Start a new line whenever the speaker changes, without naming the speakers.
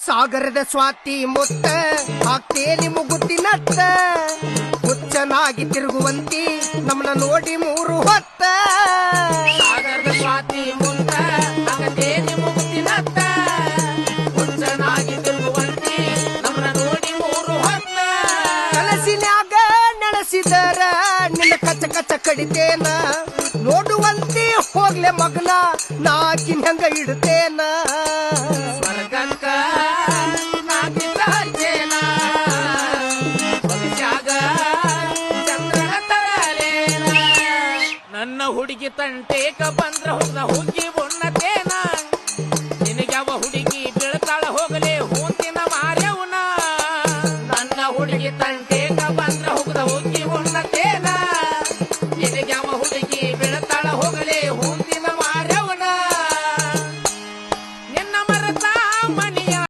ಸಾಗರದ ಸ್ವಾತಿ ಮುತ್ತ ಹಾಕ್ತೇನಿ ಮುಗುತ್ತಿನತ್ತ ಹುಚ್ಚನಾಗಿ ತಿರುಗುವಂತಿ ನಮ್ಮನ್ನ ನೋಡಿ ಮೂರು ಹೊತ್ತ
ಸಾಗರದ ಸ್ವಾತಿ ಮುತ್ತ ಹಾಕ್ತೇನಿ ಮುಗುತ್ತಿನತ್ತ ಹುಚ್ಚನಾಗಿ ತಿರುಗುವಂತಿ ನಮ್ಮನ್ನ ನೋಡಿ ಮೂರು ಹೊತ್ತ
ಕನಸಿನ್ಯಾಗ ನೆನೆಸಿದರ ನಿನ್ನ ಕಚ್ಚ ಕಚ್ಚ ಕಡಿತೇನ ನೋಡುವಂತಿ ಹೋಗ್ಲೆ ಮಗನ ನಾಕಿನ ಹೆಂಗ ಇಡ್ತೇನ
ಸ್ವರ್ಗಕ್ಕ ನಾಕಿಂದ ಹಚ್ಚೇನ ಭವಿಷ್ಯಾಗ ಚಂದ್ರನ ತರಲೇನ ನನ್ನ ಹುಡುಗಿ ತಂಟೇಕ ಬಂದ್ರ ಹೋದ ಹುಗ್ಗಿ